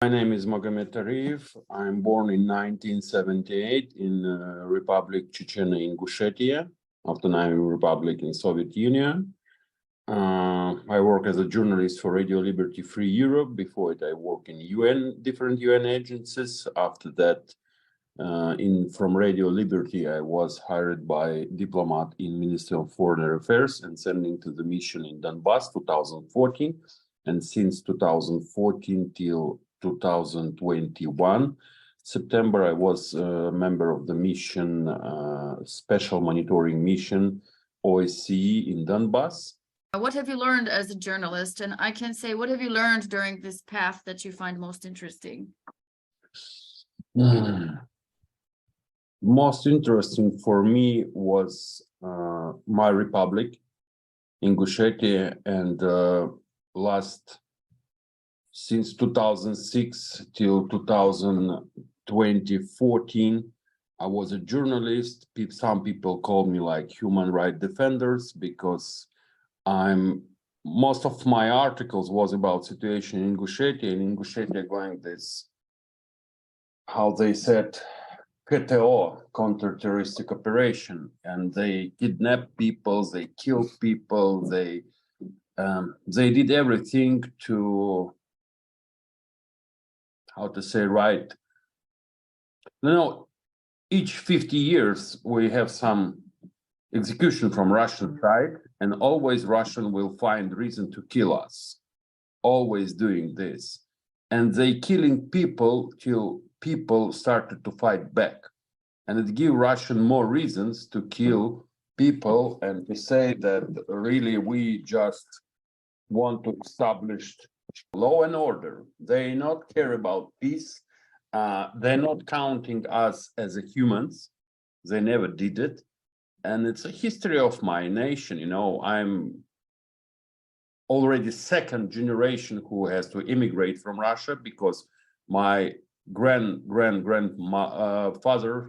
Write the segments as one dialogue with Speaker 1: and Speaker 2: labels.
Speaker 1: My name is Magomed Torijev. I'm born in 1978 in Republic Chechnya, Ingushetia, autonomous republic in Soviet Union. I work as a journalist for Radio Liberty Free Europe. Before it, I worked in different UN agencies. After that, from Radio Liberty, I was hired by diplomat in Ministry of Foreign Affairs and sending to the mission in Donbass 2014. And since 2014 till 2021 September, I was a member of the mission, special monitoring mission, OSCE in Donbass.
Speaker 2: What have you learned as a journalist? And I can say, what have you learned during this path that you find most interesting?
Speaker 1: Most interesting for me was my republic, Ingushetia, and since 2006 till 2014, I was a journalist. Some people call me like human rights defenders because most of my articles was about situation in Ingushetia, and Ingushetia going this, how they said, KTO, counter-terroristic operation, and they kidnapped people, they killed people, they did everything to, how to say right. Each 50 years we have some execution from Russian side, and always Russian will find reason to kill us. Always doing this. And they killing people till people started to fight back. And it give Russian more reasons to kill people and to say that really we just want to establish law and order. They not care about peace. They're not counting us as a humans. They never did it. And it's a history of my nation. I'm already second generation who has to immigrate from Russia because my grandfather,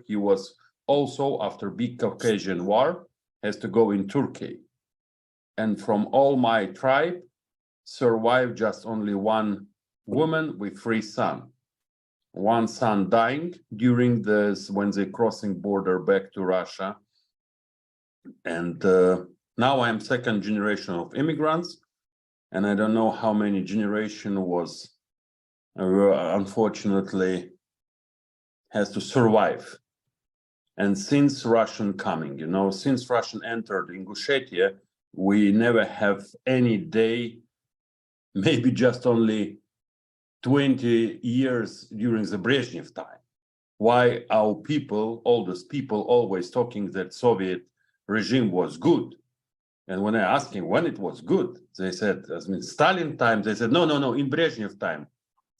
Speaker 1: he was also, after big Caucasian War, has to go in Turkey. And from all my tribe, survived just only one woman with 3 sons. One son dying during this when they crossing border back to Russia. And now I'm second generation of immigrants, and I don't know how many generation was unfortunately has to survive. And since Russian coming, since Russian entered Ingushetia, we never have any day, maybe just only 20 years during the Brezhnev time. Why our people, oldest people, always talking that Soviet regime was good. And when I asked him when it was good, they said, Stalin time, they said, no, in Brezhnev time.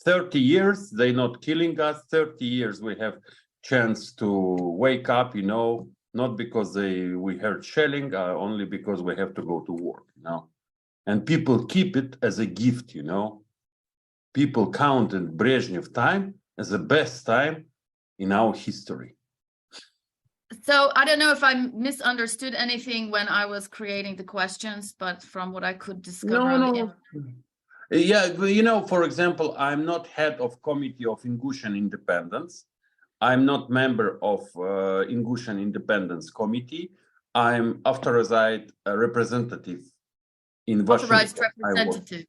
Speaker 1: 30 years, they not killing us, 30 years we have chance to wake up, not because we heard shelling, only because we have to go to work, And people keep it as a gift, People counted Brezhnev time as the best time in our history.
Speaker 2: So I don't know if I misunderstood anything when I was creating the questions, but from what I could discover.
Speaker 1: No. Yeah, for example, I'm not head of committee of Ingush Independence. I'm not member of Ingush Independence committee. I'm authorized representative in Washington.
Speaker 2: Authorized representative.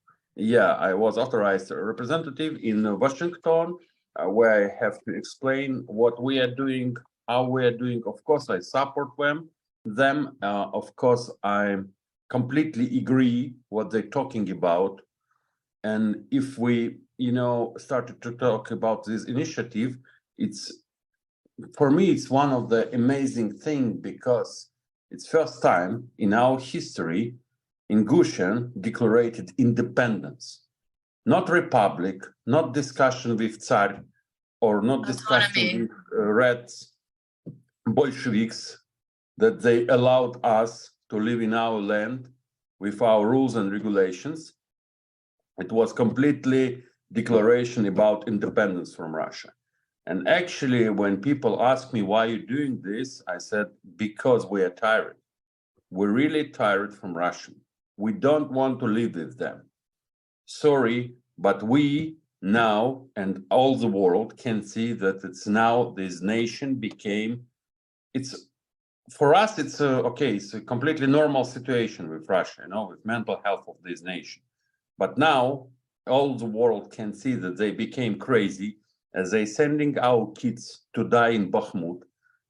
Speaker 1: I was authorized representative in Washington, where I have to explain what we are doing, how we are doing. Of course, I support them. Of course, I completely agree what they're talking about. And if we, started to talk about this initiative, for me, it's one of the amazing things because it's first time in our history Ingushian declared independence, not republic, not discussion with Tsar, or not discussion with Reds, Bolsheviks, that they allowed us to live in our land with our rules and regulations. It was completely declaration about independence from Russia. And actually, when people ask me why you're doing this, I said, because we are tired. We're really tired from Russia. We don't want to live with them. Sorry, but we now, and all the world can see that it's now this nation became, it's, for us, it's it's a completely normal situation with Russia, with mental health of this nation. But now all the world can see that they became crazy as they sending our kids to die in Bakhmut,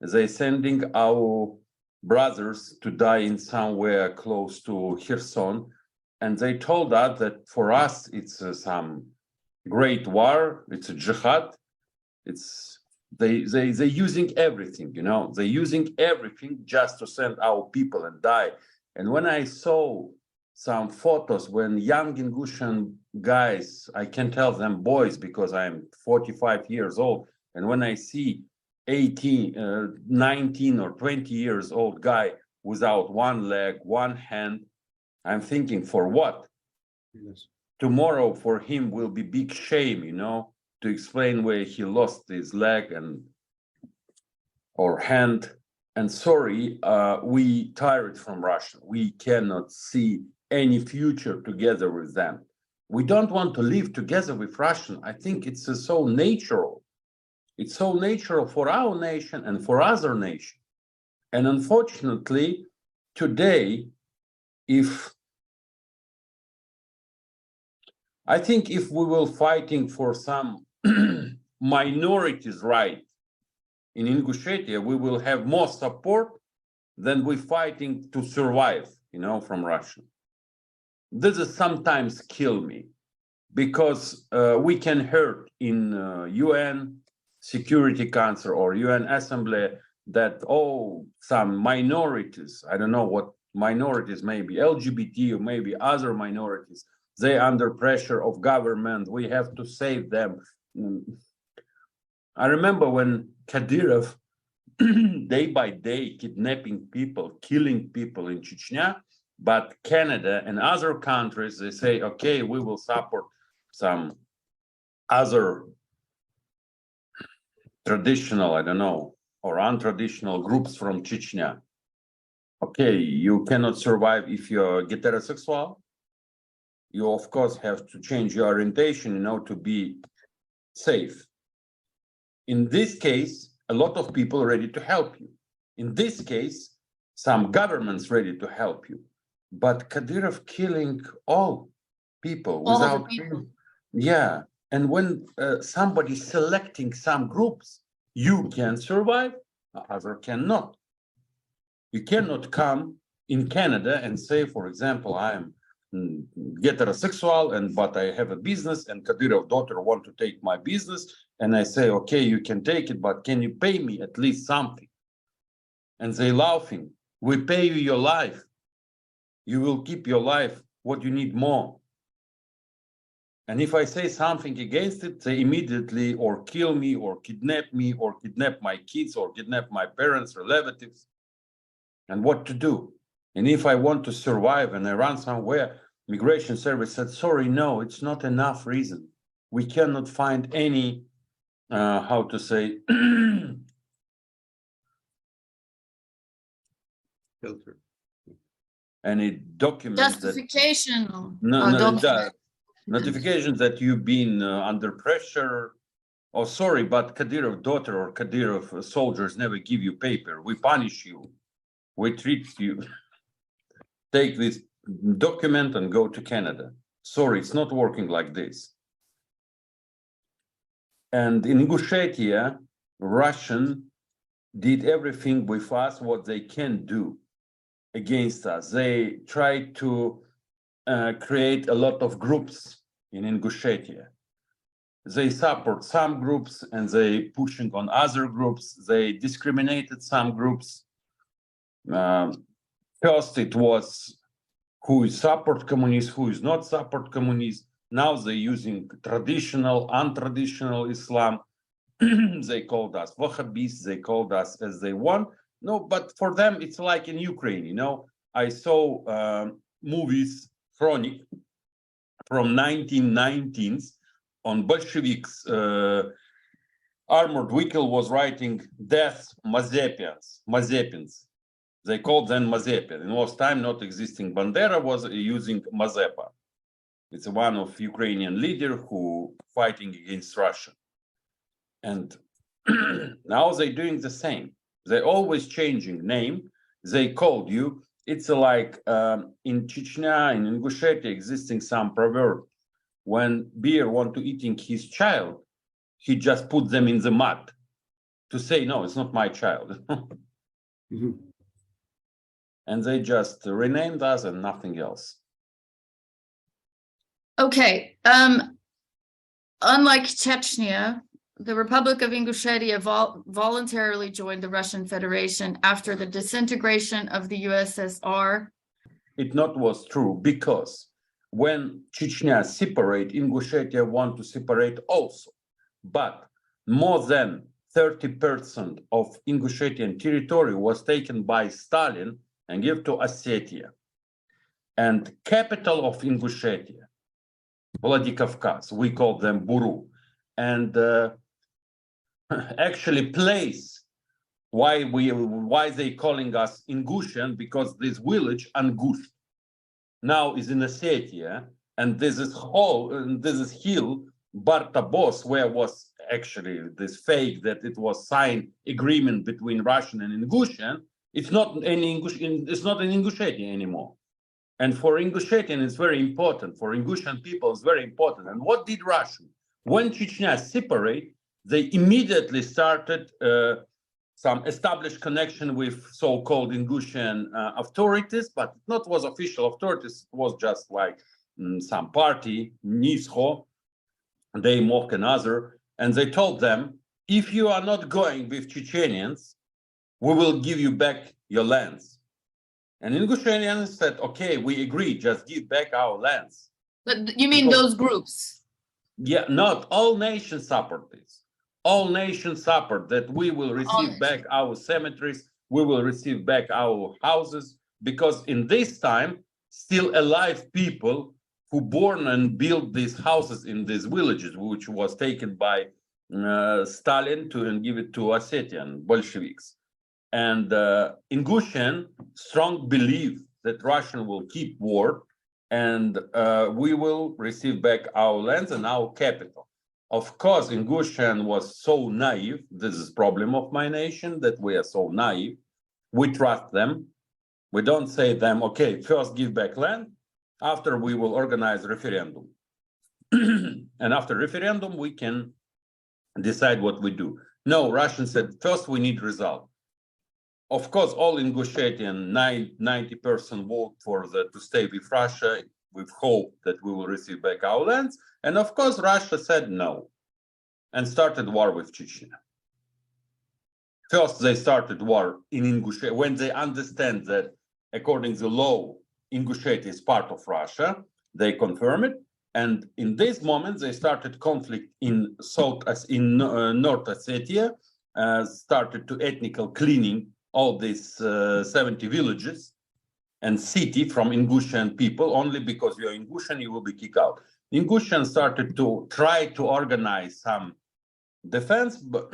Speaker 1: as they sending our brothers to die in somewhere close to Kherson. And they told us that for us, it's some great war, it's a jihad, it's they're using everything, they're using everything just to send our people and die. And when I saw some photos when young Ingushian guys, I can tell them boys because I'm 45 years old, and when I see 18, 19 or 20 years old guy without one leg, one hand, I'm thinking, for what?
Speaker 3: Yes.
Speaker 1: Tomorrow for him will be big shame, to explain where he lost his leg and or hand. And sorry, we tired from Russia. We cannot see any future together with them. We don't want to live together with Russian. I think it's so natural. It's so natural for our nation and for other nations. And unfortunately, today, I think if we will fighting for some minorities' right in Ingushetia, we will have more support than we fighting to survive, from Russia. This is sometimes kill me because we can hurt in UN Security Council or UN Assembly that, some minorities, I don't know what minorities, maybe LGBT or maybe other minorities, they under pressure of government, we have to save them. I remember when Kadyrov day by day kidnapping people, killing people in Chechnya, but Canada and other countries, they say, okay, we will support some other traditional, I don't know, or untraditional groups from Chechnya. Okay, you cannot survive if you're heterosexual. You, of course, have to change your orientation, to be safe. In this case, a lot of people are ready to help you. In this case, some governments ready to help you. But Kadyrov killing all people
Speaker 2: All
Speaker 1: without
Speaker 2: the people.
Speaker 1: Yeah. And when somebody selecting some groups, you can survive, other cannot. You cannot come in Canada and say, for example, I am heterosexual, but I have a business, and Kadyrov daughter want to take my business, and I say, okay, you can take it, but can you pay me at least something? And they laughing. We pay you your life. You will keep your life. What you need more? And if I say something against it, they immediately or kill me or kidnap my kids or kidnap my parents or relatives. And what to do? And if I want to survive and I run somewhere, Migration Service said, sorry, no, it's not enough reason. We cannot find any, how to say,
Speaker 3: Filter.
Speaker 1: any document
Speaker 2: Justification.
Speaker 1: notification that you've been under pressure. Oh, sorry, but Kadyrov daughter or Kadyrov soldiers never give you paper. We punish you. We treat you. Take this document and go to Canada. Sorry, it's not working like this. And in Ingushetia, Russian did everything with us what they can do against us. They tried to create a lot of groups in Ingushetia. They support some groups and they pushing on other groups. They discriminated some groups. First, it was who is support communists, who is not support communists. Now they're using traditional, untraditional Islam. They called us Wahhabis. They called us as they want. No, but for them, it's like in Ukraine, I saw movies, Chronic, from 1919s on Bolsheviks. Armored vehicle was writing death Mazepins. They called them Mazepin. In was time not existing Bandera was using Mazepa. It's one of Ukrainian leader who fighting against Russia. And now they're doing the same. They're always changing name. They called you. It's like in Chechnya, in Ingushetia, existing some proverb. When bear want to eating his child, he just put them in the mud to say, no, it's not my child.
Speaker 3: Mhm.
Speaker 1: And they just renamed us and nothing else.
Speaker 2: Okay. Unlike Chechnya, the Republic of Ingushetia voluntarily joined the Russian Federation after the disintegration of the USSR.
Speaker 1: It not was true because when Chechnya separate, Ingushetia want to separate also. But more than 30% of Ingushetian territory was taken by Stalin and given to Ossetia. And capital of Ingushetia, Vladikavkaz, we call them Buru. And actually place why they calling us Ingushian, because this village Ingush now is in Ossetia, and this is hill Bartabos, where was actually this fake that it was signed agreement between Russian and Ingushian. It's not any it's not in Ingushetia anymore. And for Ingushetian, it's very important. For Ingushian people, it's very important. And what did Russia? When Chechnya separate, they immediately started some established connection with so-called Ingushian authorities, but not was official authorities. It was just like some party, Nisho, they mock another, and they told them, if you are not going with Chechenians, we will give you back your lands. And Ingushetians said, okay, we agree, just give back our lands.
Speaker 2: But you mean those groups?
Speaker 1: Yeah, not all nations support this. All nations support that we will receive back our cemeteries, we will receive back our houses, because in this time, still alive people who born and built these houses in these villages, which was taken by Stalin and give it to Ossetian Bolsheviks. And Ingushian strong belief that Russian will keep war and we will receive back our lands and our capital. Of course, Ingushian was so naive. This is problem of my nation, that we are so naive. We trust them. We don't say them, okay, first give back land, after we will organize referendum. And after referendum, we can decide what we do. No, Russians said, first we need result. Of course, all Ingushetian 90% vote for to stay with Russia with hope that we will receive back our lands. And of course, Russia said no and started war with Chechnya. First, they started war in Ingushetia when they understand that according to law, Ingushetia is part of Russia. They confirm it. And in this moment, they started conflict in North Ossetia, started to ethnical cleaning all these 70 villages and city from Ingushian people. Only because you're Ingushian, you will be kicked out. Ingushian started to try to organize some defense, but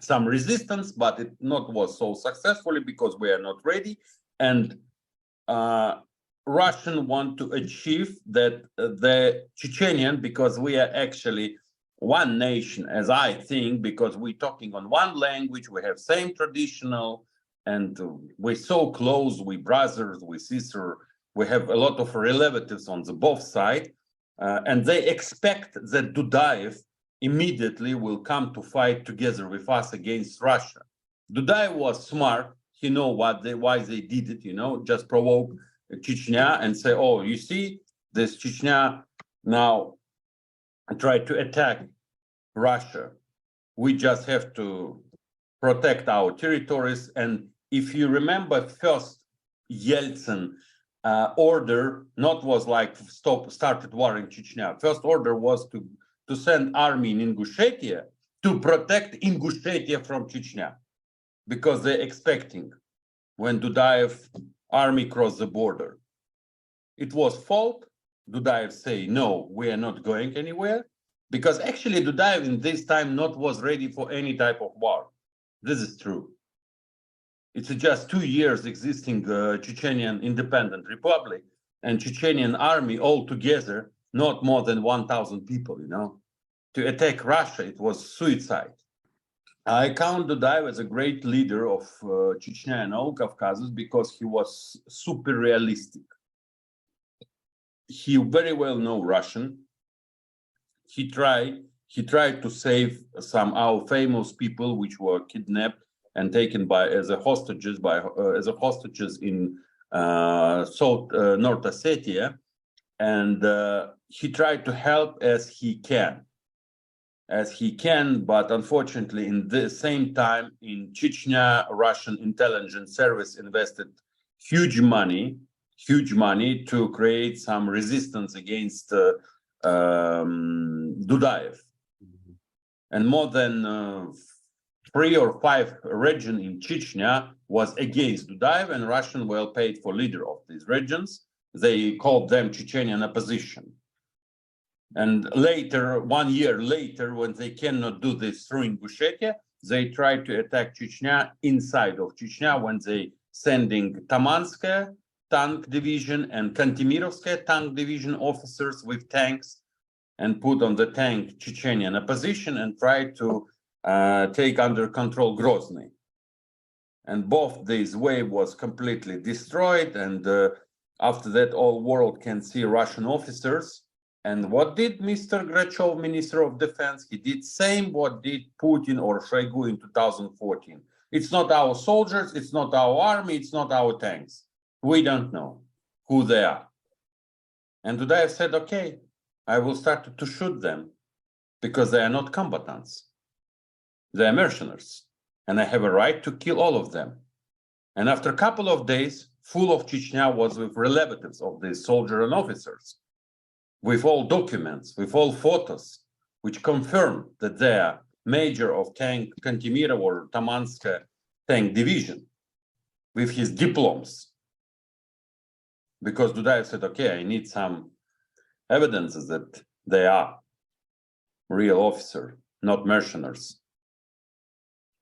Speaker 1: some resistance, but it not was so successfully because we are not ready. And Russian want to achieve that the Chechenian, because we are actually one nation, as I think, because we're talking on one language, we have same traditional, and we're so close, we brothers, we sister, we have a lot of relatives on the both side, and they expect that Dudayev immediately will come to fight together with us against Russia. Dudayev was smart. He know why they did it, just provoke Chechnya and say, oh, you see, this Chechnya now try to attack Russia. We just have to protect our territories. And if you remember, first Yeltsin order not was like started war in Chechnya. First order was to send army in Ingushetia to protect Ingushetia from Chechnya, because they're expecting when Dudayev army crossed the border. It was fault. Dudayev say, no, we are not going anywhere, because actually Dudayev in this time not was ready for any type of war. This is true. It's just 2 years existing Chechenian independent republic. and Chechenian army all together, not more than 1,000 people, to attack Russia. It was suicide. I count Dudayev as a great leader of Chechnya and all Caucasus because he was super realistic. He very well know Russian. He tried to save some our famous people which were kidnapped and taken as hostages in North Ossetia, and he tried to help as he can, but unfortunately, in the same time, in Chechnya, Russian intelligence service invested huge money to create some resistance against Dudayev. And more than 3 or 5 regions in Chechnya was against Dudayev, and Russian well paid for leader of these regions. They called them Chechenian opposition. And later, 1 year later, when they cannot do this through Ingushetia, they tried to attack Chechnya inside of Chechnya when they sending Tamanskaya tank division and Kantemirovskaya tank division officers with tanks and put on the tank Chechenian opposition and tried to take under control Grozny. And both these wave was completely destroyed. And after that, all world can see Russian officers. And what did Mr. Grachov, Minister of Defense? He did same what did Putin or Shoigu in 2014. It's not our soldiers, it's not our army, it's not our tanks. We don't know who they are. And Dudayev said, okay, I will start to shoot them because they are not combatants. They are mercenaries. And I have a right to kill all of them. And after a couple of days, full of Chechnya was with relatives of these soldiers and officers, with all documents, with all photos, which confirm that they are major of tank Kantemirov or Tamanskaya tank division, with his diplomas. Because Dudayev said, okay, I need some evidences that they are real officers, not mercenaries.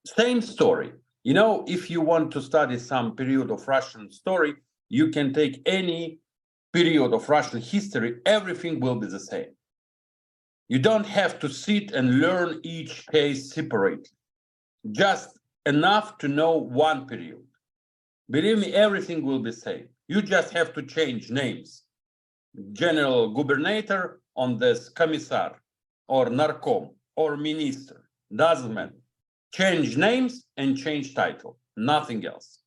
Speaker 1: Same story. If you want to study some period of Russian story, you can take any period of Russian history, everything will be the same. You don't have to sit and learn each case separately. Just enough to know one period. Believe me, everything will be same. You just have to change names. General Gubernator on this Commissar or Narcom or Minister. Doesn't matter. Change names and change title. Nothing else.